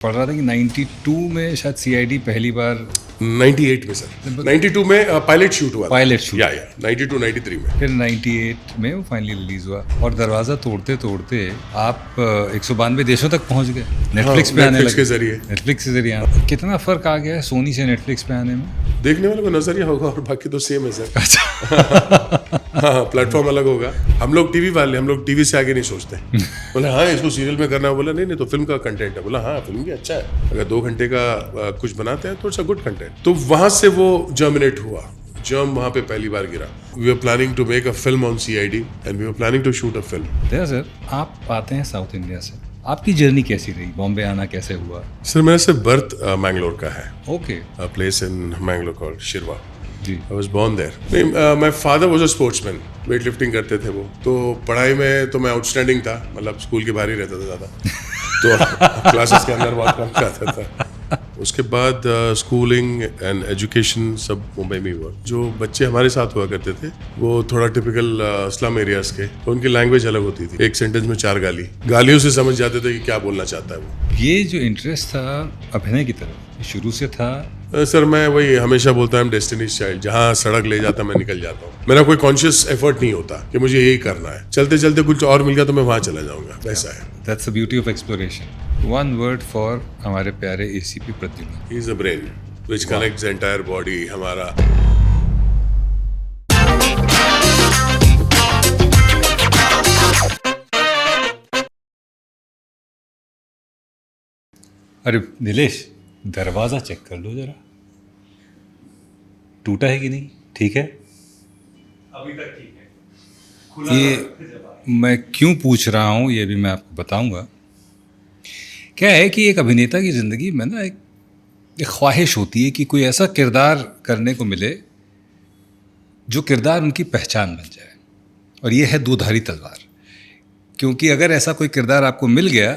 पढ़ रहा था कि 92 में शायद सीआईडी पहली बार 98 में सर, 92 में पायलट शूट हुआ था। पायलट शूट या 92 93 में। फिर 98 में वो फाइनली रिलीज हुआ और दरवाज़ा तोड़ते तोड़ते आप 192 देशों तक पहुंच गए। नेटफ्लिक्स पे आने नेटफ्लिक्स लगे। के जरिए। नेटफ्लिक्स के जरिए आने। कितना फ़र्क आ गया है सोनी से नेटफ्लिक्स पे आने में? देखने वाले को नजरिया होगा और बाकी तो सेम है सर। हाँ, प्लेटफॉर्म अलग होगा। हम लोग टीवी वाले, हम लोग टीवी से आगे नहीं सोचते। बोले हाँ इसको सीरियल में करना है, बोला नहीं तो फिल्म का कंटेंट है। बोला हाँ फिल्म भी अच्छा है, अगर 2 घंटे का कुछ बनाते हैं तो इट्स अ गुड कंटेंट। तो वहां से वो जर्मिनेट हुआ, जर्म वहां पे पहली बार गिरा। We are planning to make a film on CID and we are planning to shoot a film. देखा सर, आप आते हैं साउथ इंडिया से, आपकी जर्नी कैसी रही? बॉम्बे आना कैसे हुआ? सर मेरा से बर्थ मैंगलोर का है। Okay. A place in Mangalore called Shirva. जी। I was born there. My father was a sportsman. Weight lifting करते थे वो। तो पढ़ाई में तो मैं आउटस्टैंडिंग था, मतलब स्कूल के बाहर ही रहता था ज़्यादा। तो क्लासेस के अंदर बहुत कम जाता था। उसके बाद स्कूलिंग एंड एजुकेशन सब मुंबई में ही हुआ। जो बच्चे हमारे साथ हुआ करते थे वो थोड़ा टिपिकल स्लम एरियाज के, तो उनकी लैंग्वेज अलग होती थी। एक सेंटेंस में 4 गालियों से समझ जाते थे कि क्या बोलना चाहता है वो। ये जो इंटरेस्ट था अभिनय की तरफ शुरू से था? सर मैं वही हमेशा बोलता हूँ, डेस्टिनीज चाइल्ड, जहाँ सड़क ले जाता मैं निकल जाता हूँ। मेरा कोई कॉन्शियस एफर्ट नहीं होता कि मुझे यही करना है। चलते चलते कुछ और मिल गया तो मैं वहाँ चला जाऊँगा, वैसा है। That's the beauty of exploration. One word for हमारे प्यारे ACP Pradyuman. He is a brain which connects entire body. हमारा अरे नीलेश, दरवाज़ा चेक कर लो जरा, टूटा है कि नहीं? ठीक है, अभी तक ठीक है। खुला ये मैं क्यों पूछ रहा हूँ ये भी मैं आपको बताऊंगा। क्या है कि एक अभिनेता की ज़िंदगी में ना एक ख्वाहिश होती है कि कोई ऐसा किरदार करने को मिले जो किरदार उनकी पहचान बन जाए, और ये है दूधारी तलवार। क्योंकि अगर ऐसा कोई किरदार आपको मिल गया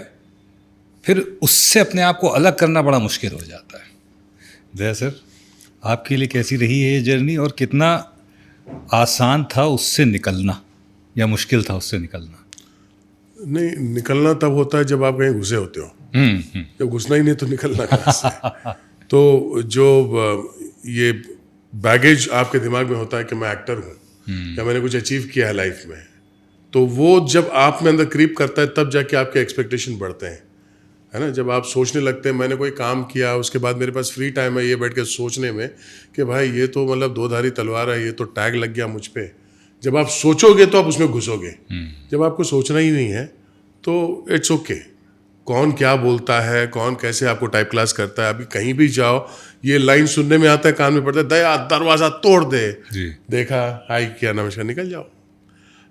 फिर उससे अपने आप को अलग करना बड़ा मुश्किल हो जाता है। जय सर, आपके लिए कैसी रही है ये जर्नी और कितना आसान था उससे निकलना या मुश्किल था उससे निकलना? नहीं, निकलना तब होता है जब आप कहीं घुसे होते हो। जब घुसना ही नहीं तो निकलना कहाँ से? तो जो ये बैगेज आपके दिमाग में होता है कि मैं एक्टर हूँ या मैंने कुछ अचीव किया है लाइफ में, तो वो जब आप में अंदर क्रीप करता है तब जाके आपके एक्सपेक्टेशन बढ़ते हैं, है ना। जब आप सोचने लगते हैं मैंने कोई काम किया, उसके बाद मेरे पास फ्री टाइम है ये बैठ के सोचने में कि भाई ये तो मतलब 2 धारी तलवार है, ये तो टैग लग गया मुझ पे। जब आप सोचोगे तो आप उसमें घुसोगे। जब आपको सोचना ही नहीं है तो इट्स ओके। कौन क्या बोलता है, कौन कैसे आपको टाइप क्लास करता है, अभी कहीं भी जाओ ये लाइन सुनने में आता है, कान में पड़ता है, दया दरवाज़ा तोड़ दे। जी। देखा, हाय किया, नमस्कार, निकल जाओ।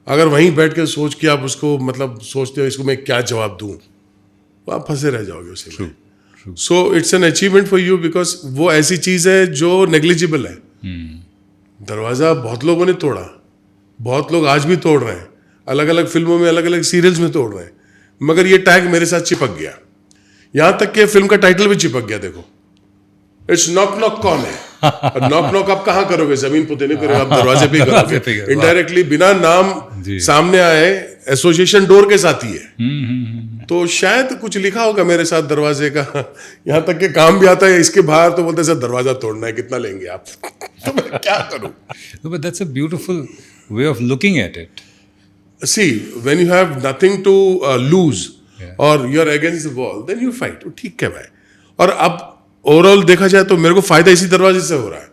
अगर वहीं बैठ के सोच के आप उसको मतलब सोचते हो इसको मैं क्या जवाब दूँ, तो आप फंसे रह जाओगे उसी में। So it's an achievement for you because वो ऐसी चीज़ है जो नेग्लिजिबल है। दरवाज़ा बहुत लोगों ने तोड़ा, बहुत लोग आज भी तोड़ रहे हैं, अलग अलग फिल्मों में, अलग अलग सीरियल्स में तोड़ रहे हैं, मगर ये टैग मेरे साथ चिपक गया। यहां तक कि फिल्म का टाइटल भी चिपक गया। देखो, इट्स नॉक नॉक कौन है? नॉक नॉक आप कहाँ करोगे? जमीन पे नहीं करोगे, आप दरवाजे पे ही करोगे। इनडायरेक्टली बिना नाम सामने आए एसोसिएशन डोर के साथ ही है। तो शायद कुछ लिखा होगा मेरे साथ दरवाजे का, यहाँ तक के काम भी आता है इसके बाहर, तो बोलते सर दरवाजा तोड़ना है, कितना लेंगे आप? तो मैं क्या करूं? But that's a beautiful way of looking at it. See, when you have nothing to lose or you're against the wall, then you fight. ठीक है भाई। और अब ओवरऑल देखा जाए तो मेरे को फायदा इसी दरवाजे से हो रहा है,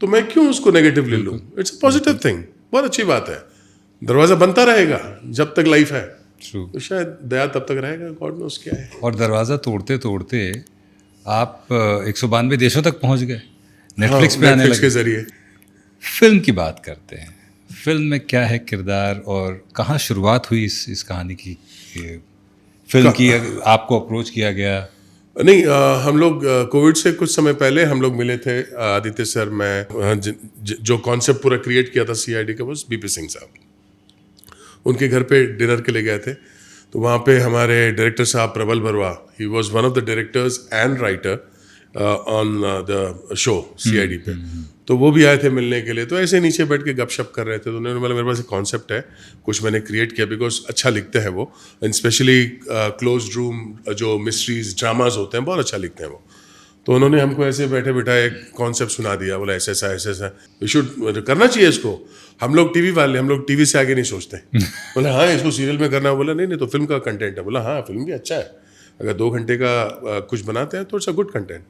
तो मैं क्यों उसको नेगेटिवली लूँ? इट्स अ पॉजिटिव थिंग, बहुत अच्छी बात है। दरवाजा बनता रहेगा जब तक लाइफ है। तो शायद दया तब तक रहेगा, गॉड नोस क्या है। और दरवाज़ा तोड़ते तोड़ते आप 192 देशों तक पहुंच गए, नेटफ्लिक्स पे आने नेटफ्लिक्स के लगे। जरिए। फिल्म की बात करते हैं, फिल्म में क्या है किरदार और कहाँ शुरुआत हुई इस कहानी की? फिल्म की आपको अप्रोच किया गया? नहीं, हम लोग कोविड से कुछ समय पहले हम लोग मिले थे, आदित्य सर, मैं जो कॉन्सेप्ट पूरा क्रिएट किया था सीआईडी का, वो बीपी सिंह साहब, उनके घर पे डिनर के लिए गए थे। तो वहाँ पे हमारे डायरेक्टर साहब प्रबल Barwa, he was one of the directors and writer on the show CID पे। तो वो भी आए थे मिलने के लिए। तो ऐसे नीचे बैठ के गपशप कर रहे थे, तो उन्होंने बोला मेरे पास एक कॉन्सेप्ट है, कुछ मैंने क्रिएट किया, बिकॉज अच्छा लिखते हैं वो, एंड स्पेशली क्लोज रूम जो मिस्ट्रीज ड्रामाज होते हैं बहुत अच्छा लिखते हैं वो। तो उन्होंने हमको ऐसे बैठे बिठाए एक कॉन्सेप्ट सुना दिया, बोला ऐसा ऐसा ऐसा ऐसा वी शुड करना चाहिए इसको। हम लोग टीवी वाले, हम लोग टीवी से आगे नहीं सोचते। बोला हाँ इसको सीरियल में करना है। बोला नहीं नहीं, तो फिल्म का कंटेंट है। बोला हाँ फिल्म भी अच्छा है, अगर 2 घंटे का कुछ बनाते हैं तो इट्स अ गुड कंटेंट।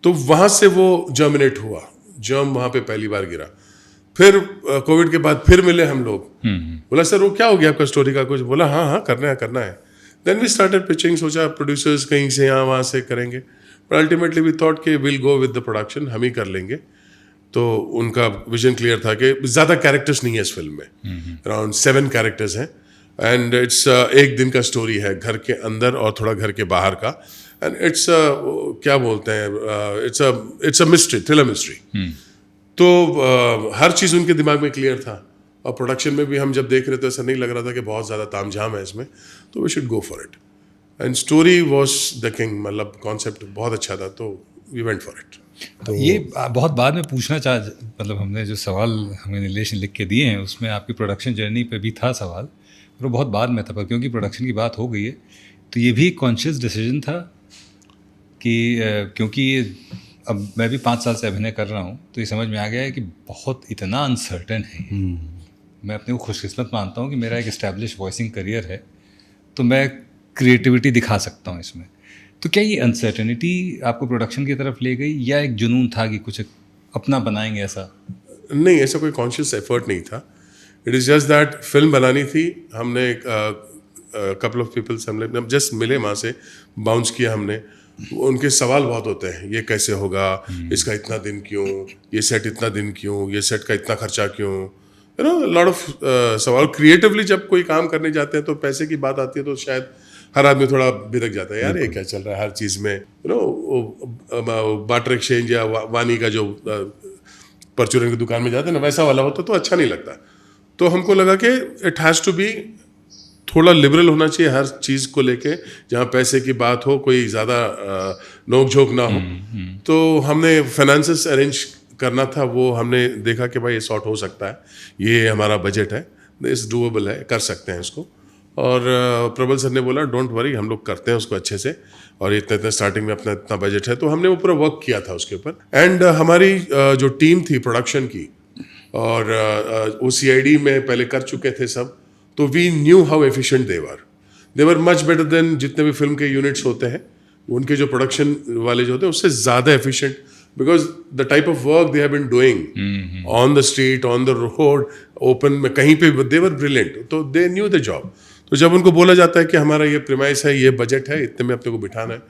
तो वहाँ से वो जर्मिनेट हुआ, जर्म वहाँ पे पहली बार गिरा। फिर कोविड के बाद फिर मिले हम लोग। बोला सर वो क्या हो गया आपका स्टोरी का कुछ? बोला हाँ हाँ करना है करना है। देन वी स्टार्टेड पिचिंग, सोचा प्रोड्यूसर्स कहीं से यहाँ वहाँ से करेंगे, बट अल्टीमेटली वी थॉट कि will go with the production, हम ही कर लेंगे। तो उनका विजन क्लियर था कि ज़्यादा कैरेक्टर्स नहीं है इस फिल्म में, अराउंड 7 कैरेक्टर्स हैं, एंड इट्स एक दिन का स्टोरी है, घर के अंदर और थोड़ा घर के बाहर का, एंड इट्स क्या बोलते हैं, it's a mystery, thriller mystery. तो हर चीज़ उनके दिमाग में क्लियर था, और प्रोडक्शन में भी हम जब देख रहे थे ऐसा नहीं लग रहा था कि बहुत ज़्यादा तामझाम है इसमें, तो we should go for it. And story was the king, मतलब कॉन्सेप्ट बहुत अच्छा था, तो वी वेंट फॉर इट। तो ये बहुत बाद में पूछना चाह, मतलब हमने जो सवाल हमें नीलेश ने लिख के दिए हैं उसमें आपकी प्रोडक्शन जर्नी पे भी था सवाल, पर वो बहुत बाद में था, पर क्योंकि प्रोडक्शन की बात हो गई है तो ये भी कॉन्शियस डिसीजन था कि क्योंकि अब मैं भी 5 साल से अभिनय कर रहा हूँ तो ये समझ में आ गया है कि बहुत इतना अनसर्टन है। मैं अपने को खुशकिस्मत मानता हूँ कि मेरा एक इस्टेब्लिश वॉइसिंग करियर है, तो मैं क्रिएटिविटी दिखा सकता हूँ इसमें। तो क्या ये अनसर्टेनिटी आपको प्रोडक्शन की तरफ ले गई, या एक जुनून था कि कुछ अपना बनाएंगे ऐसा? नहीं, ऐसा कोई कॉन्शियस एफर्ट नहीं था। It is just that film बनानी थी, हमने कपल ऑफ पीपल्स हमने जस्ट मिले, वहाँ से बाउंस किया हमने। उनके सवाल बहुत होते हैं, ये कैसे होगा, इसका इतना दिन क्यों, ये सेट इतना दिन क्यों, ये सेट का इतना खर्चा क्यों, यू नो लॉट ऑफ सवाल। क्रिएटिवली जब कोई काम करने जाते हैं तो पैसे की बात आती है तो शायद हर आदमी थोड़ा बिदक जाता है, यार ये क्या चल रहा है हर चीज़ में, यू नो बाटर एक्सचेंज या वानी का जो परचूरन की दुकान में जाते हैं ना, वैसा वाला होता तो अच्छा नहीं लगता। तो हमको लगा कि इट हैज़ टू बी थोड़ा लिबरल होना चाहिए हर चीज़ को लेके, जहाँ पैसे की बात हो, कोई ज़्यादा नोक झोंक ना हो। तो हमने फाइनेंसेस अरेंज करना था, वो हमने देखा कि भाई ये सॉर्ट हो सकता है, ये हमारा बजट है, इस डूएबल है, कर सकते हैं इसको। और प्रबल सर ने बोला डोंट वरी, हम लोग करते हैं उसको अच्छे से, और इतना स्टार्टिंग में अपना इतना बजट है, तो हमने वो पूरा वर्क किया था उसके ऊपर। एंड हमारी जो टीम थी प्रोडक्शन की, और वो CID में पहले कर चुके थे सब, तो we knew how efficient they were much better than जितने भी फिल्म के यूनिट्स होते हैं, उनके जो प्रोडक्शन वाले जो होते हैं उससे ज़्यादा efficient, because the type of work they have been doing on the street, on the road, open में, कहीं पे, दे वर ब्रिलियंट, तो दे न्यू द जॉब। तो जब उनको बोला जाता है कि हमारा ये प्रीमाइस है, ये बजट है, इतने में अपने को बिठाना है,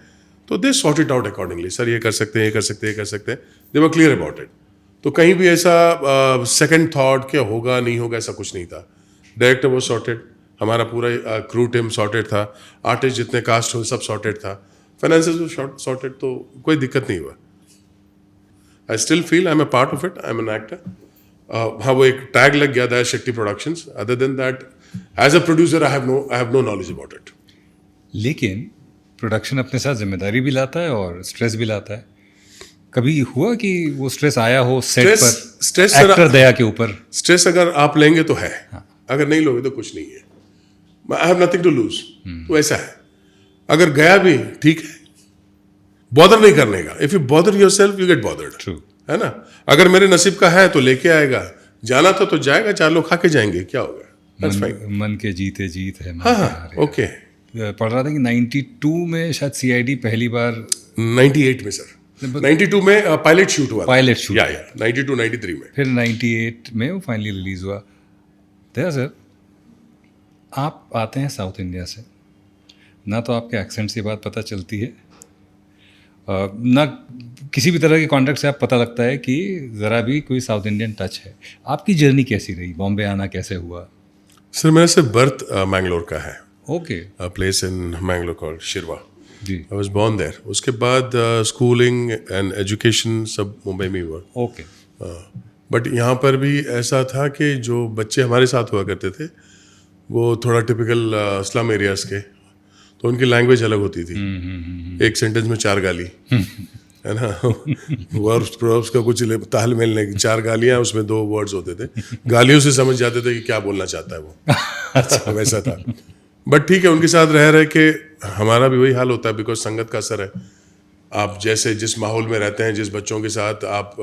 तो they sort it out accordingly. Sir ये कर सकते हैं, ये कर सकते हैं, ये कर सकते हैं, दे वर क्लियर अबाउट इट। तो कहीं भी ऐसा सेकंड थॉट क्या होगा नहीं होगा ऐसा कुछ नहीं था। डायरेक्टर वो सॉर्टेड, हमारा पूरा क्रू टीम सॉर्टेड था, आर्टिस्ट जितने कास्ट हो सब सॉर्टेड था, फाइनेंसेस भी सॉर्टेड, तो कोई दिक्कत नहीं हुआ। I still feel I am a part of it, I am an actor. हाँ वो एक टैग लग गया था Shakti productions, other than that as a producer I have no knowledge about it. लेकिन प्रोडक्शन अपने साथ जिम्मेदारी भी लाता है और स्ट्रेस भी लाता है। कभी हुआ कि वो स्ट्रेस आया हो सेट पर, स्ट्रेस एक्टर दया के ऊपर? स्ट्रेस अगर आप लेंगे तो है, अगर नहीं लोगे तो कुछ नहीं है। I have nothing to lose, तो ऐसा है। अगर गया भी ठीक है, बॉदर नहीं करने का। If you bother yourself you get bothered, true है ना। अगर मेरे नसीब का है तो लेके आएगा, जाना तो जाएगा, 4 लोग खा के जाएंगे, क्या होगा, दैट्स फाइन। मन के जीते जीत है, मन हाँ के हाँ हारे। ओके। पढ़ रहा था कि 92 में शायद CID पहली बार, 98 में सर, 92 में पायलट शूट हुआ, पायलट शूट, या 92 93 में, फिर 98 में वो फाइनली रिलीज हुआ। दया सर, आप आते हैं साउथ इंडिया से, ना तो आपके एक्सेंट से बात पता चलती है, ना किसी भी तरह के कॉन्टेक्ट से आप पता लगता है कि ज़रा भी कोई साउथ इंडियन टच है। आपकी जर्नी कैसी रही, बॉम्बे आना कैसे हुआ? सर मेरा से बर्थ मैंगलोर का है, okay, place in Mangalore called Shirva, जी, आई वाज बोर्न देयर। उसके बाद स्कूलिंग एंड एजुकेशन सब मुंबई में ही हुआ। ओके, बट यहाँ पर भी ऐसा था कि जो बच्चे हमारे साथ हुआ करते थे वो थोड़ा टिपिकल स्लम एरियाज के, तो उनकी लैंग्वेज अलग होती थी, एक सेंटेंस में 4 गाली, है ना। वर्ब्स प्रोवर्ब्स का कुछ तालमेल नहीं, 4 गालियां उसमें 2 वर्ड्स होते थे, गालियों से समझ जाते थे कि क्या बोलना चाहता है वो। अच्छा वैसा था। बट ठीक है, उनके साथ रह रहे के हमारा भी वही हाल होता है, बिकॉज संगत का असर है। आप जैसे जिस माहौल में रहते हैं, जिस बच्चों के साथ आप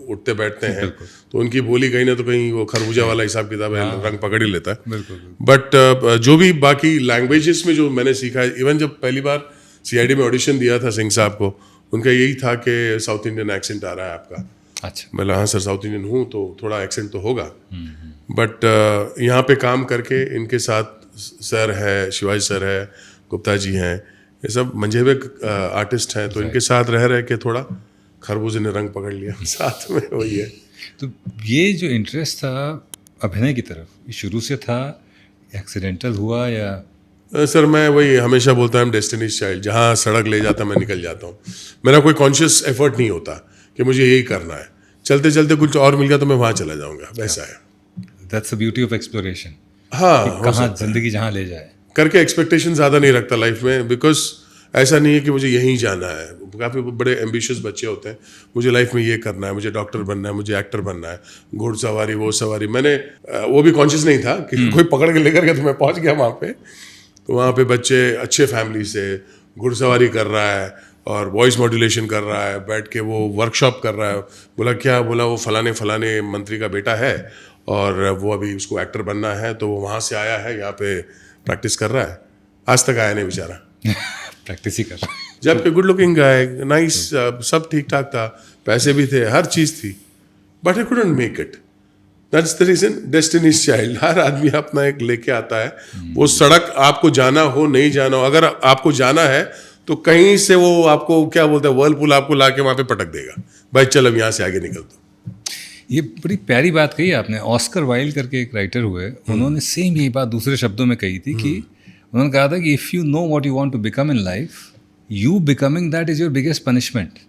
उठते बैठते हैं, तो उनकी बोली कहीं ना तो कहीं वो खरबूजा वाला हिसाब किताब है, रंग पकड़ ही लेता है। बट जो भी बाकी लैंग्वेजेस में जो मैंने सीखा है, इवन जब पहली बार सीआईडी में ऑडिशन दिया था सिंह साहब को, उनका यही था कि साउथ इंडियन एक्सेंट आ रहा है आपका। अच्छा। मतलब हाँ सर, साउथ इंडियन हूँ तो थोड़ा एक्सेंट तो होगा। बट यहाँ पे काम करके इनके साथ सर है, शिवाजी सर है, गुप्ता जी हैं, ये सब मंझेवे आर्टिस्ट हैं, तो इनके साथ रह के थोड़ा खरबूजे ने रंग पकड़ लिया साथ में, वही है। तो ये जो इंटरेस्ट था अभिनय की तरफ, ये शुरू से था, एक्सीडेंटल हुआ या? सर मैं वही हमेशा बोलता हूँ, डेस्टिनीज चाइल्ड, जहाँ सड़क ले जाता मैं निकल जाता हूँ। मेरा कोई कॉन्शियस एफर्ट नहीं होता कि मुझे यही करना है, चलते चलते कुछ और मिल गया तो मैं वहाँ चला जाऊँगा, वैसा है। That's the beauty of exploration. हाँ, कहाँ जिंदगी जहाँ ले जाए करके एक्सपेक्टेशन ज़्यादा नहीं रखता लाइफ में, बिकॉज ऐसा नहीं है कि मुझे यहीं जाना है। काफ़ी बड़े एम्बिशियस बच्चे होते हैं, मुझे लाइफ में ये करना है, मुझे डॉक्टर बनना है, मुझे एक्टर बनना है, घुड़सवारी वो सवारी। मैंने वो भी कॉन्शियस नहीं था कि कोई पकड़ के लेकर गया तो मैं पहुंच गया वहाँ पे। तो वहाँ पे बच्चे अच्छे फैमिली से घुड़सवारी कर रहा है और वॉइस मॉड्यूलेशन कर रहा है, बैठ के वो वर्कशॉप कर रहा है। बोला क्या? बोला वो फलाने मंत्री का बेटा है और वो अभी उसको एक्टर बनना है, तो वो वहाँ से आया है, यहाँ पे प्रैक्टिस कर रहा है। आज तक आया नहीं बेचारा। प्रैक्टिस ही कर। जबकि गुड लुकिंग गाय, नाइस, सब ठीक ठाक था, पैसे भी थे, हर चीज़ थी, but I couldn't make it. That's the reason, destiny's child. हर आदमी अपना एक लेके आता है। वो सड़क आपको जाना हो नहीं जाना हो, अगर आपको जाना है तो कहीं से वो आपको क्या बोलते हैं, वर्लपूल आपको ला के वहाँ पे पटक देगा, भाई चल अब यहाँ से आगे निकल दो। ये बड़ी प्यारी बात कही आपने। ऑस्कर वाइल्ड करके एक राइटर हुए, उन्होंने सेम यही बात दूसरे शब्दों में कही थी कि उन्होंने कहा था कि if you know what you want to become in life, you becoming that is your biggest punishment.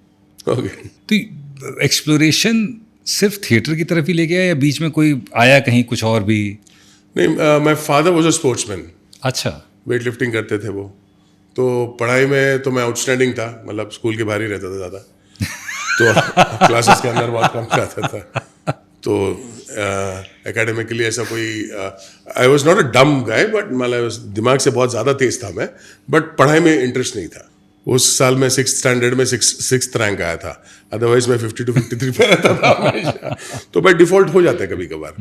Okay. तो एक्सप्लोरेशन सिर्फ थिएटर की तरफ ही ले गया या बीच में कोई आया कहीं कुछ और भी? नहीं, my father was a sportsman. अच्छा। वेट लिफ्टिंग करते थे वो, तो पढ़ाई में तो मैं आउटस्टैंडिंग था, मतलब स्कूल के बाहर ही रहता था ज़्यादा। तो क्लासेस के अंदर बहुत कम जाता था। तो एकेडमिकली ऐसा कोई, आई वॉज नॉट अ डम गाय, बट मतलब दिमाग से बहुत ज़्यादा तेज था मैं, बट पढ़ाई में इंटरेस्ट नहीं था। उस साल में 6th स्टैंडर्ड में 6th रैंक आया था, अदरवाइज मैं 52 53 पे रहता था हमेशा। तो बाय डिफॉल्ट हो जाता है कभी कभार।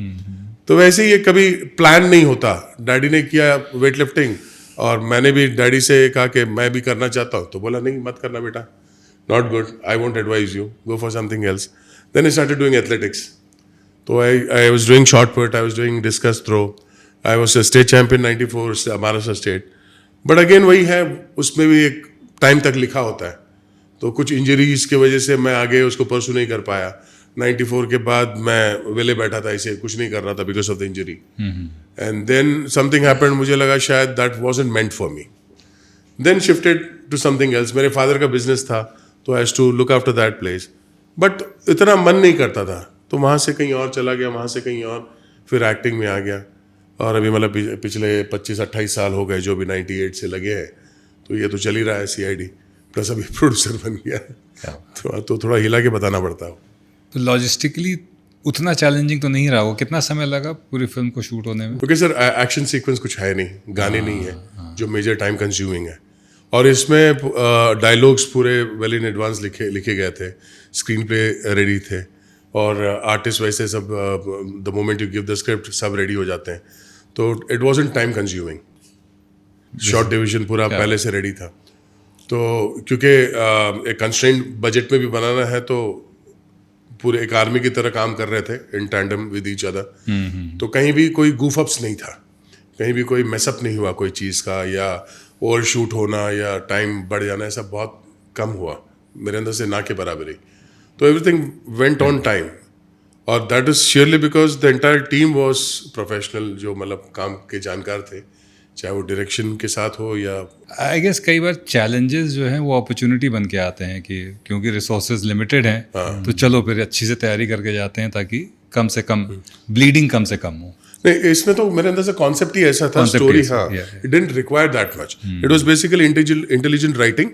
तो वैसे ही ये कभी प्लान नहीं होता। डैडी ने किया वेट लिफ्टिंग और मैंने भी डैडी से कहा कि मैं भी करना चाहता हूँ, तो बोला नहीं मत करना बेटा, not good, I won't advise you, go for something else. Then I started doing athletics. तो I was doing shot put, I was doing discus throw, I was state champion 94 Maharashtra state. But again वही है, उसमें भी एक time तक लिखा होता है, तो कुछ इंजरीज की वजह से मैं आगे उसको परसू नहीं कर पाया। 94 के बाद मैं वेले बैठा था, इसे कुछ नहीं कर रहा था because of the injury. And then something happened, मुझे लगा शायद that wasn't meant for me. Then shifted to something else. मेरे फादर का बिजनेस था, तो I has to look after that place, but इतना मन नहीं करता था, तो वहाँ से कहीं और चला गया, वहाँ से कहीं और, फिर एक्टिंग में आ गया। और अभी मतलब पिछले 25-28 साल हो गए जो भी 98 से लगे हैं, तो ये तो चल ही रहा है सीआईडी, प्लस अभी प्रोड्यूसर बन गया। तो थोड़ा हिला के बताना पड़ता है। तो लॉजिस्टिकली उतना चैलेंजिंग तो नहीं रहा वो? कितना समय लगा पूरी फिल्म को शूट होने में? क्योंकि सर एक्शन सीक्वेंस कुछ है नहीं, गाने नहीं है जो मेजर टाइम कंज्यूमिंग है, और इसमें डायलॉग्स पूरे वेल इन एडवांस लिखे गए थे, स्क्रीन प्ले रेडी थे, और आर्टिस्ट वैसे सब the moment you give the script सब रेडी हो जाते हैं, तो it wasn't time consuming. Short division पूरा पहले से रेडी था। तो क्योंकि एक कंस्ट्रेंट बजट में भी बनाना है, तो पूरे एक आर्मी की तरह काम कर रहे थे in tandem with each other. तो कहीं भी कोई गूफ अप्स नहीं था, कहीं भी कोई मेसअप नहीं हुआ कोई चीज़ का, या ओवर शूट होना या टाइम बढ़ जाना, ऐसा बहुत कम हुआ मेरे अंदर से, ना के बराबरी। तो एवरीथिंग वेंट ऑन टाइम, और that is surely because the entire team was professional, जो मतलब काम के जानकार थे, चाहे वो डायरेक्शन के साथ हो या। आई गेस कई बार चैलेंजेस जो हैं वो अपॉर्चुनिटी बन के आते हैं कि क्योंकि रिसोर्सेज लिमिटेड हैं, तो चलो फिर अच्छी से तैयारी करके जाते हैं ताकि कम से कम ब्लीडिंग कम से कम हो। नहीं, इसमें तो मेरे अंदर से कॉन्सेप्ट ही ऐसा था, Concept स्टोरी, ही ऐसा, हाँ, yeah. It didn't require that much, it was basically intelligent writing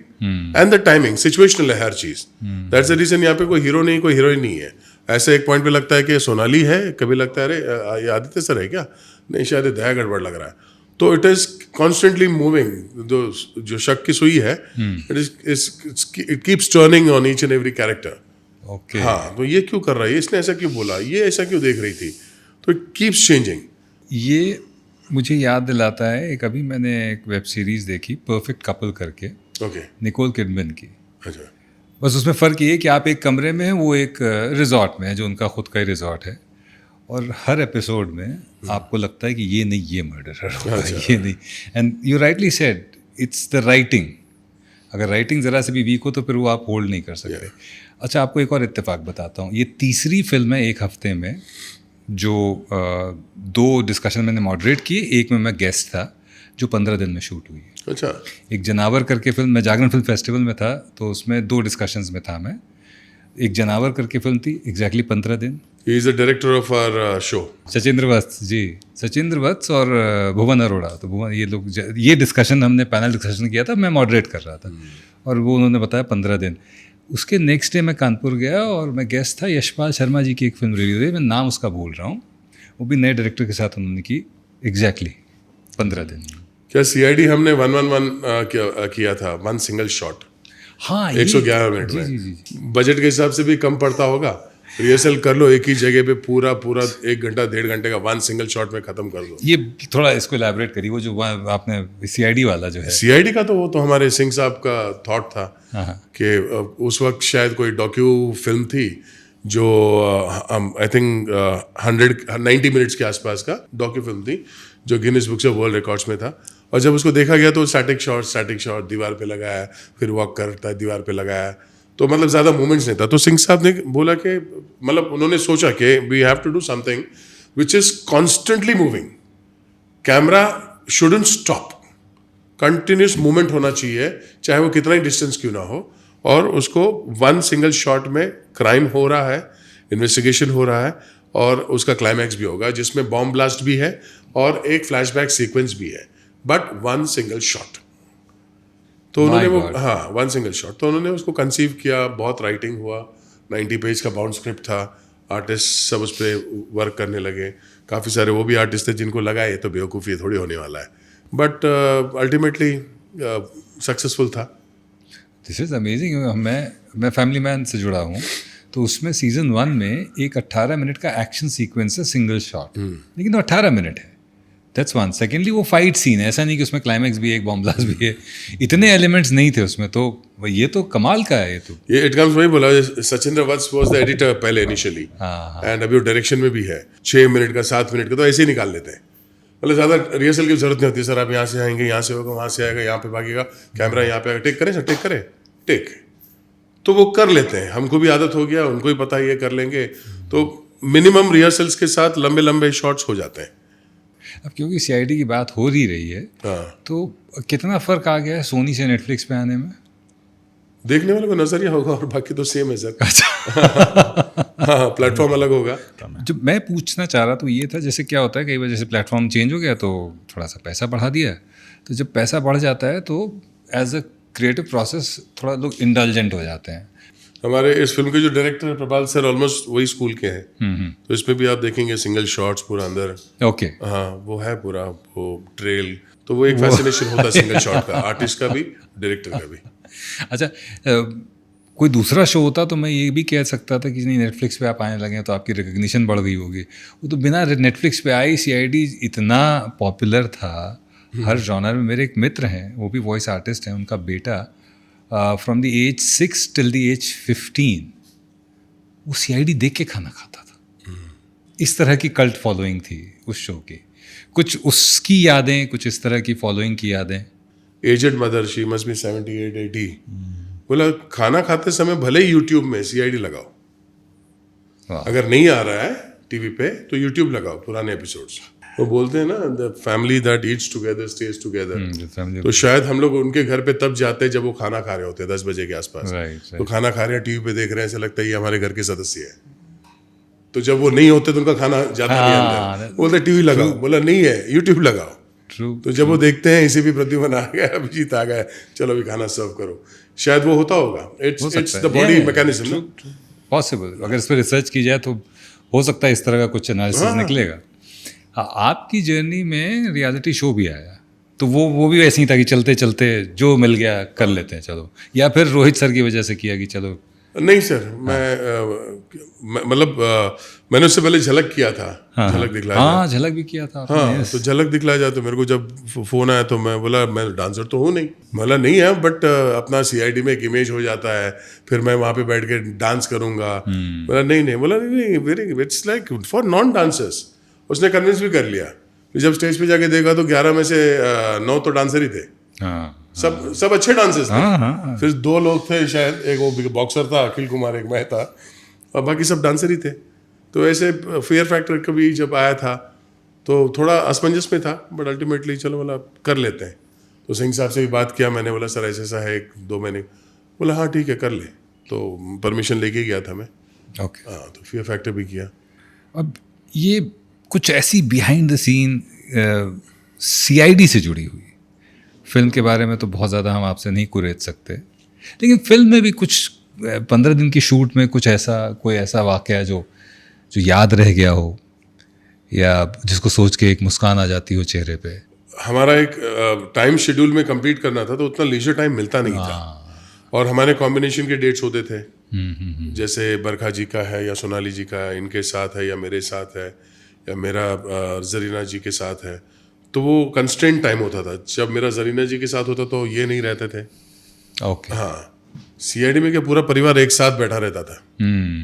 and the timing, situational है हर चीज, दैट्स द रीजन। यहाँ पे कोई हीरो नहीं, कोई हीरोइन नहीं है। ऐसे एक पॉइंट पे लगता है कि सोनाली है, कभी लगता है अरे ये आदित्य सर है क्या, नहीं शायद ये दया गड़बड़ लग रहा है। तो इट इज कॉन्स्टेंटली मूविंग, जो शक की सुई है, it keeps turning on each and every character. Okay. हाँ, तो ये क्यों कर रहा है, इसने ऐसा क्यों बोला, ये ऐसा क्यों देख रही थी, तो इट कीप्स चेंजिंग। ये मुझे याद दिलाता है, एक अभी मैंने एक वेब सीरीज़ देखी, परफेक्ट कपल करके, ओके, निकोल किडमैन की। अच्छा, बस उसमें फ़र्क ये है कि आप एक कमरे में हैं, वो एक रिजॉर्ट में है, जो उनका खुद का ही रिजॉर्ट है, और हर एपिसोड में आपको लगता है कि ये नहीं, ये मर्डरर होगा, ये नहीं। And you rightly said, it's the writing. अगर राइटिंग ज़रा से भी वीक हो तो फिर वो आप होल्ड नहीं कर सकते। अच्छा, आपको एक और इत्तेफाक बताता हूँ, ये तीसरी फिल्म है एक हफ्ते में, जो 2 डिस्कशन मैंने मॉडरेट किए, एक में मैं गेस्ट था, जो 15 दिन में शूट हुई है। अच्छा, एक जनावर करके फिल्म, मैं जागरण फिल्म फेस्टिवल में था, तो उसमें 2 डिस्कशंस में था मैं। एक जनावर करके फिल्म थी, एग्जैक्टली 15 दिन। He is the director of our show, Sachindra Vats ji, Sachindra Vats और भुवन अरोड़ा। तो भुवन, ये लोग, ये डिस्कशन हमने पैनल डिस्कशन किया था, मैं मॉडरेट कर रहा था, और वो उन्होंने बताया 15 दिन। उसके नेक्स्ट डे मैं कानपुर गया और मैं गेस्ट था, यशपाल शर्मा जी की एक फिल्म रिलीज हुई, मैं नाम उसका भूल रहा हूँ, वो भी नए डायरेक्टर के साथ उन्होंने की, एग्जैक्टली 15 दिन। क्या CID हमने 111 किया था, 1 सिंगल शॉट, हाँ, 111 मिनट में, जी जी जी। बजट के हिसाब से भी कम पड़ता होगा। रिहर्सल कर लो एक ही जगह पे, पूरा 1 घंटा 1.5 घंटे का 1 सिंगल शॉट में खत्म कर दो। ये थोड़ा इसको एलैबोरेट करिए, वो जो आपने CID वाला जो है। CID का तो वो तो हमारे सिंह साहब का थॉट था हाँ। कि उस वक्त शायद कोई डॉक्यू फिल्म थी जो आई थिंक 190 मिनट्स के आसपास का डॉक्यू फिल्म थी, जो Guinness books of world records में था। और जब उसको देखा गया तो स्टैटिक शॉट दीवार पे लगाया, फिर वॉक करता है दीवार पे लगाया, तो मतलब ज़्यादा मूवमेंट्स नहीं था। तो सिंह साहब ने बोला कि मतलब उन्होंने सोचा कि we have to do something which is constantly moving, camera shouldn't stop, continuous movement होना चाहिए, चाहे वो कितना ही डिस्टेंस क्यों ना हो। और उसको 1 सिंगल शॉट में क्राइम हो रहा है, इन्वेस्टिगेशन हो रहा है, और उसका क्लाइमैक्स भी होगा जिसमें बॉम्ब ब्लास्ट भी है और एक फ्लैशबैक सीक्वेंस भी है, बट 1 सिंगल शॉट। तो उन्होंने वो, हाँ, 1 सिंगल शॉट, तो उन्होंने उसको कंसीव किया, बहुत राइटिंग हुआ, 90 पेज का बाउंड स्क्रिप्ट था, आर्टिस्ट सब उस पर वर्क करने लगे। काफ़ी सारे वो भी आर्टिस्ट थे जिनको लगा ये तो बेवकूफ़ी थोड़ी होने वाला है, बट अल्टीमेटली सक्सेसफुल था। This is amazing. मैं फैमिली मैन से जुड़ा हूँ, तो उसमें सीज़न 1 में एक 18 मिनट का एक्शन सीक्वेंस है, सिंगल शॉट, लेकिन वो 18 मिनट है। That's one. सेकेंडली वो फाइट सीन है, ऐसा नहीं कि उसमें क्लाइमैक्स भी है, एक बॉम्ब ब्लास्ट भी है, इतने एलिमेंट्स नहीं थे उसमें। तो ये तो कमाल का है। ये इट कम्स, वही बोला, सचिंद्र वत्स वाज द एडिटर पहले इनिशियली, एंड अभी वो डायरेक्शन में भी है। 6 मिनट का, 7 मिनट का तो ऐसे ही निकाल लेते हैं, मतलब ज़्यादा रिहर्सल की जरूरत नहीं होती। सर आप यहाँ से आएंगे, यहाँ से होगा, वहाँ से आएगा, यहाँ पे भागेगा, कैमरा यहाँ पे आएगा, टेक करें सर, टेक करें, टेक, तो वो कर लेते हैं। हमको भी आदत हो गया, उनको भी पता है ये कर लेंगे, तो मिनिमम रिहर्सल्स के साथ लंबे लंबे शॉट्स हो जाते हैं। अब क्योंकि CID की बात हो ही रही है, तो कितना फ़र्क आ गया है सोनी से नेटफ्लिक्स पे आने में? देखने वाले को नजरिया होगा, और बाकी तो सेम है सर। हाँ, प्लेटफॉर्म अलग होगा। जो मैं पूछना चाह रहा तो ये था, जैसे क्या होता है कई बार, जैसे प्लेटफॉर्म चेंज हो गया तो थोड़ा सा पैसा बढ़ा दिया, तो जब पैसा बढ़ जाता है तो एज अ क्रिएटिव प्रोसेस थोड़ा लोग इंडल्जेंट हो जाते हैं। हमारे इस फिल्म के जो डायरेक्टर है प्रभाल सर, ऑलमोस्ट वही स्कूल के हैं, तो इसमें भी आप देखेंगे सिंगल शॉट्स पूरा अंदर। ओके। हाँ, वो है पूरा वो ट्रेल, तो वो एक फैसिनेशन होता है सिंगल शॉट का, आर्टिस्ट का भी, डायरेक्टर का भी। अच्छा, कोई दूसरा शो होता तो मैं ये भी कह सकता था कि नहीं, नेटफ्लिक्स पे आप आने लगे तो आपकी रिकग्निशन बढ़ गई होगी। वो तो बिना नेटफ्लिक्स पे आई, CID इतना पॉपुलर था हर जॉनर में। मेरे एक मित्र हैं, वो भी वॉइस आर्टिस्ट हैं, उनका बेटा from the age 6 till the age 15 वो CID देख के खाना खाता था। इस तरह की कल्ट फॉलोइंग थी उस शो की। कुछ उसकी यादें, कुछ इस तरह की फॉलोइंग की यादें। Aged mother, she must be 78, 80, बोला खाना खाते समय भले ही यूट्यूब में CID लगाओ, अगर नहीं आ रहा है टीवी पे तो यूट्यूब लगाओ पुराने एपिसोड्स। वो बोलते हैं ना, the family that eats together stage together. तो शायद हम लोग उनके घर पे तब जाते हैं जब वो खाना खा रहे होते हैं 10 बजे के आसपास। तो खाना खा रहे हैं, टीवी पे देख रहे हैं, ऐसा लगता है ये हमारे घर के सदस्य है। तो जब वो नहीं होते तो उनका खाना जाता नहीं हाँ, अंदर, बोलते टीवी लगाओ, बोला नहीं है यूट्यूब लगाओ। ट्रू। तो जब वो देखते हैं इसी भी प्रद्युमन आ गया, अभिजीत आ गया, चलो अभी खाना सर्व करो, शायद वो होता होगा। इट्स द बॉडी मैकेनिज्म ना। पॉसिबल, अगर इस पर रिसर्च की जाए तो हो सकता है इस तरह का कुछ एनालिसिस निकलेगा। हाँ, आपकी जर्नी में रियलिटी शो भी आया, तो वो भी वैसे ही था कि चलते चलते जो मिल गया कर लेते हैं चलो, या फिर रोहित सर की वजह से किया कि चलो? नहीं सर, मतलब मैंने उससे पहले झलक किया था। झलक दिखलाया। हाँ, झलक भी किया था आपने। हाँ, तो झलक दिखलाया जाए तो मेरे को जब फोन आया तो मैं बोला मैं डांसर तो हूँ नहीं, बोला नहीं है, बट अपना सीआईडी में एक इमेज हो जाता है, फिर मैं वहाँ पे बैठ के डांस करूंगा। बोला नहीं, बोला नहीं, very it's like for non dancers. उसने कन्विंस भी कर लिया। फिर जब स्टेज पे जाके देखा तो 11 में से 9 तो डांसर ही थे। हाँ, सब अच्छे डांसर्स थे। हाँ। फिर 2 लोग थे शायद, एक वो बॉक्सर था अखिल कुमार, एक मैं था, और बाकी सब डांसर ही थे। तो ऐसे फियर फैक्टर कभी जब आया था तो थोड़ा असमंजस में था, बट अल्टीमेटली चलो बोला कर लेते हैं। तो सिंह साहब से भी बात किया मैंने, बोला सर ऐसा है 1-2 महीने, बोला हाँ ठीक है कर ले। तो परमिशन लेके गया था मैं। ओके। हाँ, तो फियर फैक्टर भी किया। अब ये कुछ ऐसी बिहाइंड द सीन सीआईडी से जुड़ी हुई फिल्म के बारे में तो बहुत ज़्यादा हम आपसे नहीं कुरेद सकते, लेकिन फिल्म में भी कुछ 15 दिन की शूट में कुछ ऐसा, कोई ऐसा वाक़या जो याद रह गया हो, या जिसको सोच के एक मुस्कान आ जाती हो चेहरे पे? हमारा एक टाइम शेड्यूल में कंप्लीट करना था, तो उतना लीजर टाइम मिलता नहीं था, और हमारे कॉम्बिनेशन के डेट्स होते थे। जैसे बरखा जी का है या सोनाली जी का है, इनके साथ है या मेरे साथ है, या मेरा जरीना जी के साथ है, तो वो कंस्टेंट टाइम होता था। जब मेरा जरीना जी के साथ होता तो ये नहीं रहते थे। ओके। हाँ, सीआईडी में क्या पूरा परिवार एक साथ बैठा रहता था,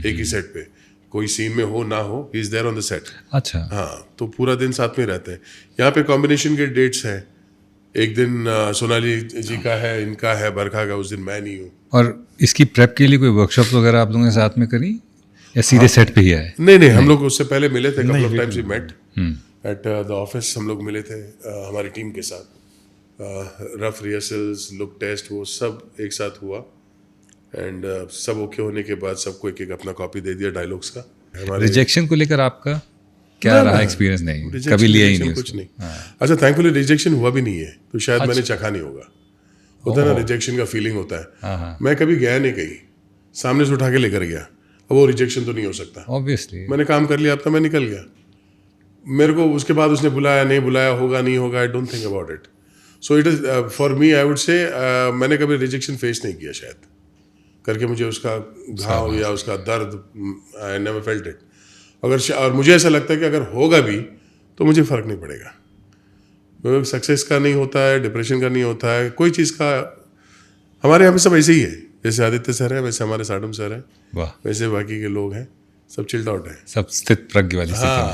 एक ही सेट पे, कोई सीन में हो ना हो, he is there on the set. अच्छा। हाँ, तो पूरा दिन साथ में रहते हैं। यहाँ पे कॉम्बिनेशन के डेट्स हैं, एक दिन सोनाली जी का है, इनका है, बरखा का, उस दिन मैं नहीं हूँ। और इसकी प्रेप के लिए कोई वर्कशॉप वगैरह आप लोगों ने साथ में करी, या सीधे सेट पे ही आए? नहीं, हम लोग उससे पहले मिले थे, couple of times we met at the office. हम लोग मिले थे हमारी टीम के साथ, रफ रिहर्सल्स, लुक टेस्ट, वो सब एक साथ हुआ, एंड सब ओके होने के बाद सबको एक अपना कॉपी दे दिया डायलॉग्स का। रिजेक्शन को लेकर आपका क्या रहा एक्सपीरियंस? नहीं, कभी लिया ही नहीं कुछ नहीं। अच्छा, थैंकफुली रिजेक्शन हुआ भी नहीं है, तो शायद मैंने चखा नहीं होगा। होता है ना, रिजेक्शन का फीलिंग होता है। मैं कभी गया नहीं कहीं, सामने से उठा के लेकर गया, अब वो रिजेक्शन तो नहीं हो सकता। ऑब्वियसली मैंने काम कर लिया, अब तो मैं निकल गया। मेरे को उसके बाद उसने बुलाया नहीं बुलाया, होगा नहीं होगा, I don't think about it. So it is for me, I would say मैंने कभी रिजेक्शन फेस नहीं किया शायद करके। मुझे उसका घाव या उसका दर्द, आई नेवर फेल्ट इट। और मुझे ऐसा लगता है कि अगर होगा भी तो मुझे फ़र्क नहीं पड़ेगा। सक्सेस का नहीं होता है, डिप्रेशन का नहीं होता है, कोई चीज़ का। हमारे यहाँ पे सब ऐसे ही है, जैसे आदित्य सर है वैसे हमारे साडम सर है, वाह, वैसे बाकी के लोग हैं, सब चिल्ड आउट है, सब स्थित प्रज्ञ वाली स्थिति में।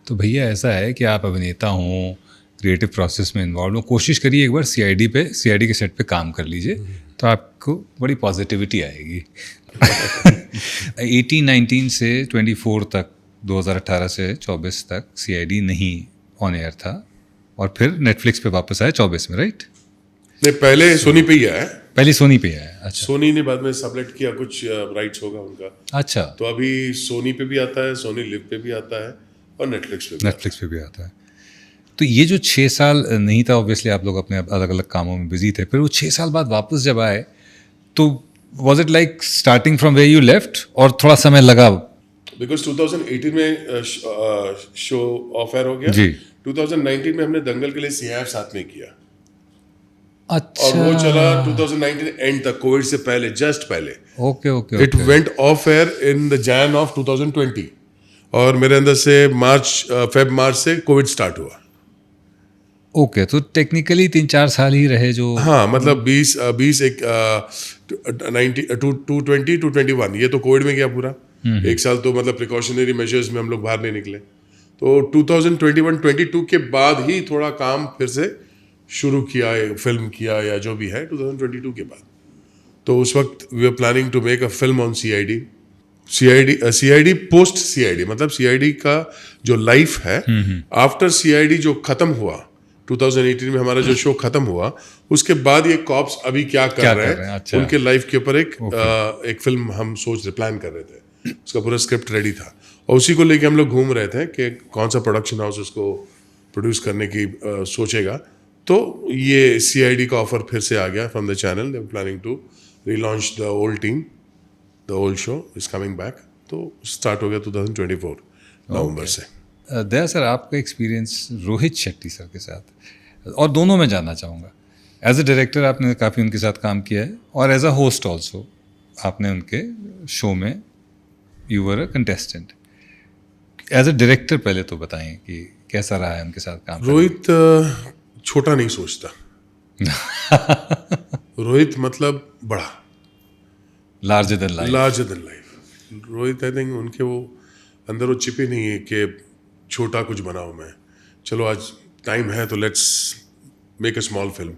तो भैया ऐसा है कि आप अभिनेता हों, क्रिएटिव प्रोसेस में इन्वॉल्व हो, कोशिश करिए एक बार सीआईडी के सेट पे काम कर लीजिए, तो आपको बड़ी पॉजिटिविटी आएगी। 18-19 से 24 तक, 2018 से 24 तक सीआईडी नहीं ऑन एयर था, और फिर नेटफ्लिक्स पे वापस आया 24 में, राइट? नहीं, पहले सोनी पे ही आया। पहले सोनी पे आया। अच्छा। सोनी ने बाद में सबलेट किया, कुछ राइट्स होगा उनका। अच्छा, तो अभी सोनी पे भी आता है, सोनी लिव पे भी आता है, और नेटफ्लिक्स पे भी आता है। तो ये जो 6 साल नहीं था, ऑब्वियसली आप लोग अपने अलग अलग कामों में बिजी थे, फिर वो 6 साल बाद वापस जब आए तो was it like starting from where you left, और थोड़ा समय लगा? बिकॉज 2018 में शो ऑफ एयर हो गया जी। 2019 में हमने दंगल के लिए सीआईएफ साथ में किया। अच्छा। और वो चला 2019 एंड तक, कोविड से पहले, जस्ट पहले। Okay. It went of air in the Jain of 2020, और मेरे अंदर से मार्च से कोविड स्टार्ट हुआ। ओके, तो टेक्निकली 3-4 साल ही रहे जो। हाँ, मतलब 20 एक 221, ये तो कोविड में गया पूरा। एक साल तो मतलब प्रिकॉशनरी मेजर्स में हम लोग बाहर नहीं निकले। तो 2021-22 के बाद ही थोड़ा काम फिर से शुरू किया, फिल्म किया या जो भी है 2022 के बाद। तो उस वक्त we are planning to make a film on CID post CID, मतलब सीआईडी का जो लाइफ है आफ्टर सीआईडी जो खत्म हुआ 2018 में, हमारा जो शो खत्म हुआ, उसके बाद ये कॉप्स अभी क्या कर रहे हैं, अच्छा। उनके लाइफ के ऊपर एक फिल्म हम प्लान कर रहे थे। उसका पूरा स्क्रिप्ट रेडी था, और उसी को लेके हम लोग घूम रहे थे कि कौन सा प्रोडक्शन हाउस उसको प्रोड्यूस करने की सोचेगा। तो ये CID का ऑफर फिर से आ गया from the channel. They planning to relaunch the old team, the old show is coming back. तो स्टार्ट हो गया 2024 नवंबर से। दया सर, आपका एक्सपीरियंस रोहित शेट्टी सर के साथ और दोनों में जानना चाहूँगा। एज ए डायरेक्टर आपने काफ़ी उनके साथ काम किया है और एज अ होस्ट ऑल्सो आपने उनके शो में you were a contestant. As a director पहले तो बताएं कि कैसा रहा है उनके साथ काम? रोहित छोटा नहीं सोचता। रोहित मतलब बड़ा, larger than life. Larger than life. Rohit I think उनके वो अंदर वो चिपे नहीं है कि छोटा कुछ बनाऊं मैं, चलो आज टाइम है तो let's make a small film.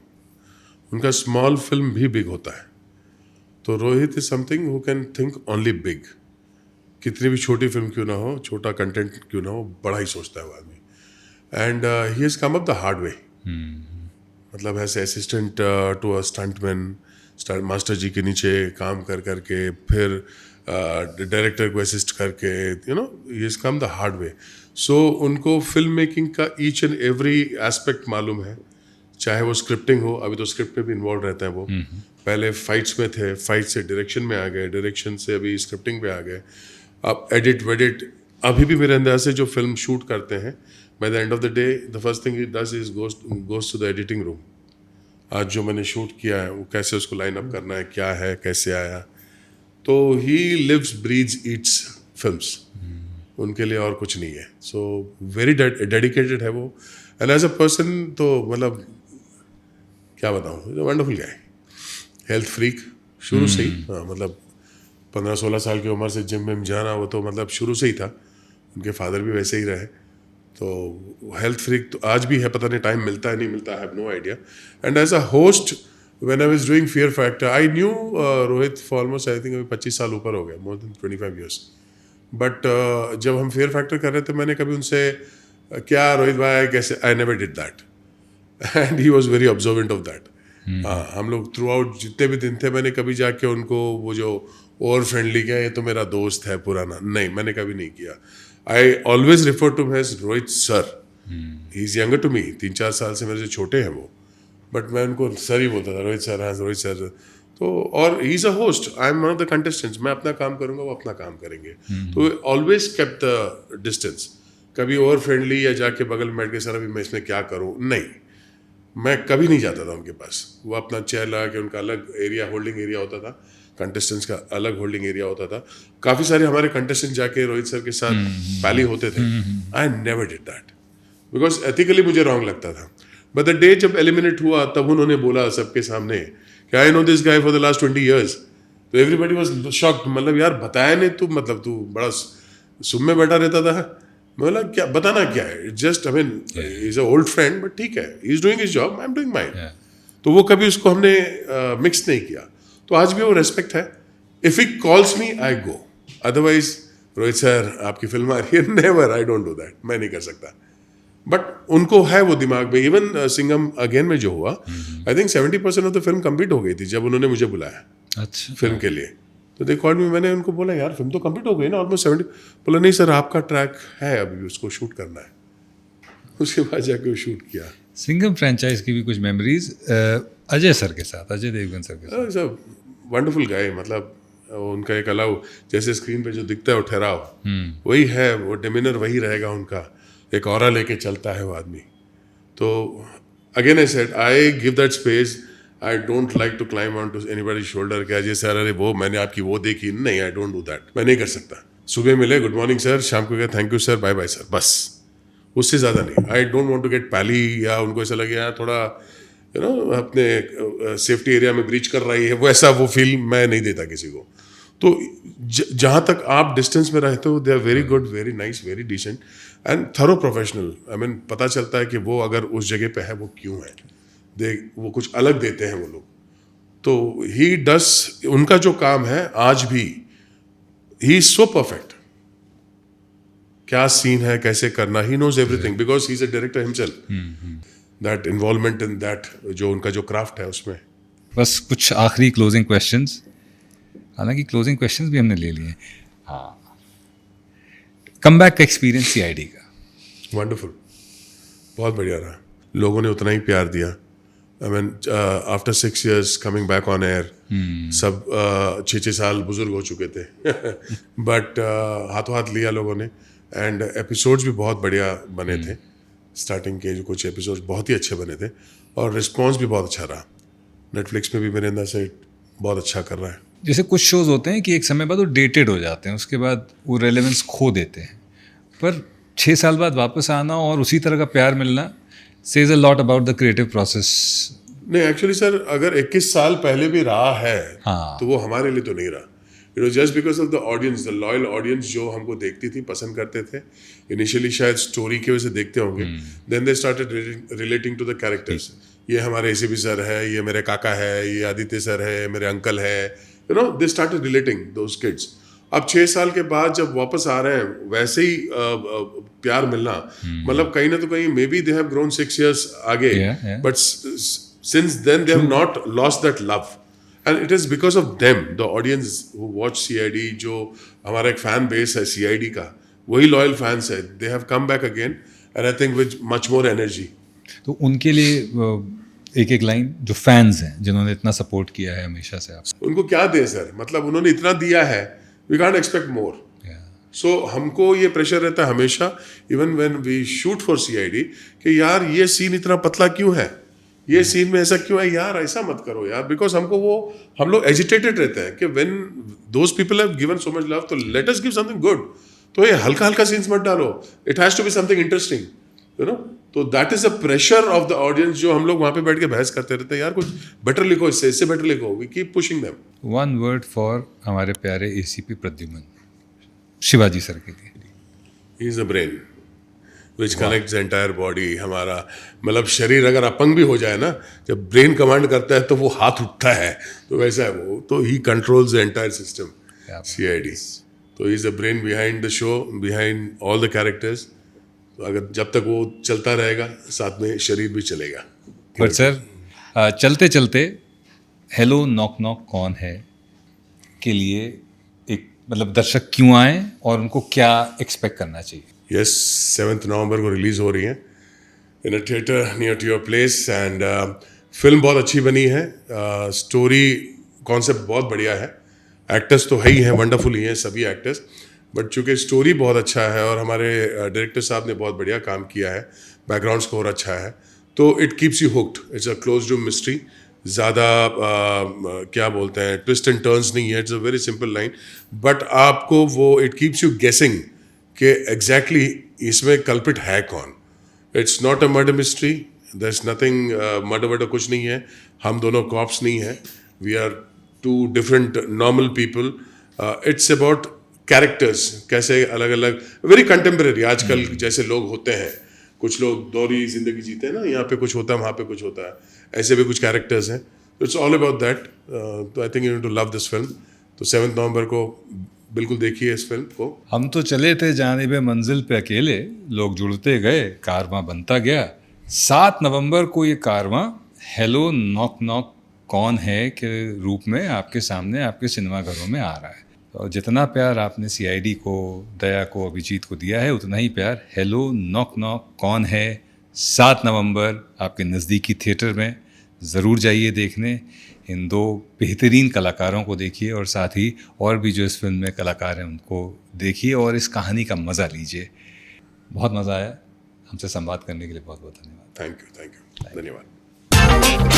उनका स्मॉल फिल्म भी बिग होता है। तो Rohit is something who can think only big. कितनी भी छोटी फिल्म क्यों ना हो, छोटा कंटेंट क्यों ना हो, बड़ा ही सोचता है वो आदमी। And he has come up the hard way. मतलब as assistant to a stuntman, master ji के नीचे काम कर करके फिर डायरेक्टर को असिस्ट करके, you know, he has come the hard way. So उनको फिल्म मेकिंग का ईच एंड एवरी एस्पेक्ट मालूम है। चाहे वो स्क्रिप्टिंग हो, अभी तो स्क्रिप्ट में भी इन्वॉल्व रहते हैं वो। पहले फाइट्स में थे, फाइट से डायरेक्शन में आ गए, डायरेक्शन से अभी स्क्रिप्टिंग पे आ गए, अब एडिट वेडिट। अभी भी मेरे अंदाज से जो फिल्म शूट करते हैं, by the end of the day the first thing he does is goes to the editing room. आज जो मैंने शूट किया है वो कैसे उसको लाइन अप करना है, क्या है, कैसे आया। तो he lives breathes eats films. उनके लिए और कुछ नहीं है। सो वेरी डेडिकेटेड है वो। एंड एज अ पर्सन तो मतलब क्या बताऊँ, वंडरफुल गाय। हेल्थ फ्रीक शुरू से ही। हाँ, मतलब 15-16 साल की उम्र से जिम में जाना वो तो मतलब शुरू से ही था। उनके फादर भी वैसे ही रहे। तो हेल्थ फ्रीक तो आज भी है, पता नहीं टाइम मिलता है नहीं मिलता, I have no idea. And as a host when I was doing Fear Factor, I knew Rohit for almost I think अभी 25 साल ऊपर हो गया, मोर देन 25 ईयर्स। बट जब हम फेयर फैक्टर कर रहे थे, मैंने कभी उनसे क्या रोहित भाई कैसे, I never did that. And he was very observant of that. हम लोग थ्रू आउट जितने भी दिन थे, मैंने कभी जाके उनको वो जो ओवर फ्रेंडली किया, ये तो मेरा दोस्त है पुराना, नहीं, मैंने कभी नहीं किया। I always refer to him as Rohit sir. He is younger to me, 3-4 साल से मेरे से छोटे हैं वो, बट मैं उनको सर ही बोलता था, रोहित सर, हाँ रोहित सर। तो और ही is a host, I am one of the contestants. मैं अपना काम करूंगा, वो अपना काम करेंगे। तो ऑलवेज केप्ट द डिस्टेंस। कभी ओवर फ्रेंडली या जाके बगल में बैठ के सर अभी मैं इसमें क्या करूँ, नहीं, मैं कभी नहीं जाता था उनके पास। वो अपना चेयर लगा के, उनका अलग एरिया, होल्डिंग एरिया होता था, कंटेस्टेंट्स का अलग होल्डिंग एरिया होता था। काफ़ी सारे हमारे कंटेस्टेंट जाके रोहित सर के साथ पैली होते थे। I never did that because ethically मुझे रॉन्ग लगता था। बट द डे जब एलिमिनेट हुआ, तब उन्होंने बोला सबके सामने कि I know this guy for the last 20 years. तो एवरीबडी वॉज शॉक्ड। मतलब यार बताया नहीं तू, मतलब तू बड़ा सुम में बैठा रहता था। बोला क्या बताना क्या है, just I mean is a old friend, but ठीक है, he is doing his job, I am doing mine. तो वो कभी उसको हमने मिक्स नहीं किया। तो आज भी वो रेस्पेक्ट है। If he calls me I go, otherwise Rohit sir आपकी फिल्म आ रही है, never, I don't do that, मैं नहीं कर सकता। बट उनको है वो दिमाग में। इवन सिंघम अगेन में जो हुआ, I think 70% of the film complete हो गई थी जब उन्होंने मुझे बुलाया अच्छा, फिल्म के लिए। तो दे कॉल्ड मी, मैंने उनको बोला यार फिल्म तो कंप्लीट हो गई ना ऑलमोस्ट 70। बोला नहीं सर, आपका ट्रैक है अभी, उसको शूट करना है। उसके बाद जाके वो शूट किया। सिंघम फ्रेंचाइज की भी कुछ मेमोरीज अजय सर के साथ, अजय देवगन सर के साथ। सब वंडरफुल गाय। मतलब उनका एक अलग, जैसे स्क्रीन पे जो दिखता है वो ठहराव वही है, वो डिमिनर वही रहेगा उनका, एक ऑरा लेके चलता है वो आदमी। तो again I said, I give that space. I don't like to climb on to anybody's shoulder कि अजय सर अरे वो मैंने आपकी वो देखी, नहीं, आई डोंट डू दैट, मैं नहीं कर सकता। सुबह मिले, गुड मॉर्निंग सर, शाम को कहा thank you sir, bye bye sir, बस, उससे ज़्यादा नहीं। I don't want to get pally, या उनको ऐसा लगे यार थोड़ा यू नो अपने सेफ्टी एरिया में ब्रीच कर रही है, वो ऐसा वो फील मैं नहीं देता किसी को। तो जहाँ तक आप डिस्टेंस में रहते हो, they are very good, very nice, very decent and thorough professional. I mean पता चलता है कि वो अगर उस जगह पे है वो क्यों है, वो कुछ अलग देते हैं वो लोग। तो ही डस, उनका जो काम है आज भी, ही इज सो परफेक्ट। क्या सीन है, कैसे करना, he knows everything because he is a director himself. That involvement in that, जो उनका जो क्राफ्ट है उसमें। बस कुछ आखिरी क्लोजिंग क्वेश्चंस, हालांकि क्लोजिंग क्वेश्चंस भी हमने ले लिए। हाँ, कमबैक का एक्सपीरियंस सीआईडी का। वंडरफुल, बहुत बढ़िया रहा। लोगों ने उतना ही प्यार दिया। I mean after 6 years coming back on air, सब 6 साल बुजुर्ग हो चुके थे बट हाथों हाथ लिया लोगों ने, एंड एपिसोड्स भी बहुत बढ़िया बने थे। स्टार्टिंग के जो कुछ एपिसोड्स बहुत ही अच्छे बने थे और रिस्पॉन्स भी बहुत अच्छा रहा। नेटफ्लिक्स में भी मेरे अंदर से बहुत अच्छा कर रहा है। जैसे कुछ शोज होते हैं कि एक समय बाद वो डेटेड हो जाते हैं, उसके बाद वो रेलेवेंस खो देते हैं, पर 6 साल बाद वापस आना और उसी तरह का प्यार मिलना says a lot about the creative process. नहीं, एक्चुअली सर, अगर 21 साल पहले भी रहा है हाँ। तो वो हमारे लिए तो नहीं रहा। It was just because of the audience, the loyal audience जो हमको देखती थी, पसंद करते थे। इनिशियली शायद स्टोरी की वजह से देखते होंगे, then they started relating to the characters. ये हमारे एसीपी सर है, ये मेरे काका है, ये आदित्य सर है, मेरे अंकल है, you know, they started relating those kids. अब 6 साल के बाद जब वापस आ रहे हैं, वैसे ही प्यार मिलना, मतलब कहीं ना तो कहीं maybe they have grown 6 years आगे, but since then they have not lost that love, and it is because of them, the audience who watch CID. जो हमारा एक फैन बेस है सीआईडी का, वही लॉयल फैंस है। They have come back again, and I think with much more energy. तो उनके लिए एक एक लाइन, जो फैंस हैं जिन्होंने इतना सपोर्ट किया है हमेशा से आपसे, उनको क्या दें सर, मतलब उन्होंने इतना दिया है, we can't expect more. So हमको ये प्रेशर रहता है हमेशा, even when we shoot for CID, कि यार ये सीन इतना पतला क्यों है, ये सीन में ऐसा क्यों है, यार ऐसा मत करो यार, बिकॉज हमको वो, हम लोग एजिटेटेड रहते हैं कि when those people have given so much love, तो let us give something good. तो ये हल्का हल्का सीन्स मत डालो, it has to be something interesting, you know. तो that is a pressure of the audience, जो हम लोग वहां पे बैठ के बहस करते रहते हैं, यार कुछ बेटर लिखो, इससे बेटर लिखो, we keep pushing them. One word for हमारे प्यारे एसीपी प्रद्युमन, शिवाजी सर के लिए। He is a brain which connects entire body. हमारा मतलब शरीर अगर अपंग भी हो जाए ना, जब ब्रेन कमांड करता है तो वो हाथ उठता है, तो वैसा है वो। तो he controls the entire system, CID. तो he is the brain behind the show, behind all the characters. तो अगर जब तक वो चलता रहेगा, साथ में शरीर भी चलेगा। बट सर, चलते चलते हेलो नॉक नॉक कौन है के लिए एक, मतलब दर्शक क्यों आए और उनको क्या एक्सपेक्ट करना चाहिए? यस, 7 नवंबर को रिलीज हो रही है in a theatre near to your place, and film बहुत अच्छी बनी है। स्टोरी कॉन्सेप्ट बहुत बढ़िया है, एक्टर्स तो है ही हैं, वंडरफुल ही हैं सभी एक्टर्स, बट चूंकि स्टोरी बहुत अच्छा है और हमारे डायरेक्टर साहब ने बहुत बढ़िया काम किया है, बैकग्राउंड स्कोर अच्छा है, तो it keeps you hooked. It's a close room mystery, ज़्यादा क्या बोलते हैं, ट्विस्ट एंड टर्न्स नहीं है, it's a very simple line, but आपको वो इट कीप्स यू गेसिंग कि एग्जैक्टली इसमें कल्पिट है कौन। It's not a murder mystery, there is nothing murder वर्डर, कुछ नहीं है। हम दोनों कॉप्स नहीं हैं, we are 2 different normal people. It's about characters, कैसे अलग अलग, वेरी कंटेम्प्रेरी, आजकल जैसे लोग होते हैं, कुछ लोग दोहरी जिंदगी जीते हैं ना, यहाँ पे कुछ होता है, वहाँ पे कुछ होता है, ऐसे भी कुछ कैरेक्टर्स हैं। It's all about that. तो I think you need to love this film. तो 7 नवंबर को बिल्कुल देखिए इस फिल्म को। हम तो चले थे जानिब मंजिल पे अकेले, लोग जुड़ते गए, कारवां बनता गया। 7 नवंबर को ये कारवां हेलो नॉक नॉक कौन है के रूप में आपके सामने, आपके सिनेमाघरों में आ रहा है। और जितना प्यार आपने सीआईडी को, दया को, अभिजीत को दिया है, उतना ही प्यार हेलो नॉक नॉक कौन है 7 नवंबर आपके नज़दीकी थिएटर में ज़रूर जाइए देखने। इन 2 बेहतरीन कलाकारों को देखिए और साथ ही और भी जो इस फिल्म में कलाकार हैं उनको देखिए और इस कहानी का मज़ा लीजिए। बहुत मज़ा आया, हमसे संवाद करने के लिए बहुत बहुत धन्यवाद। थैंक यू, धन्यवाद।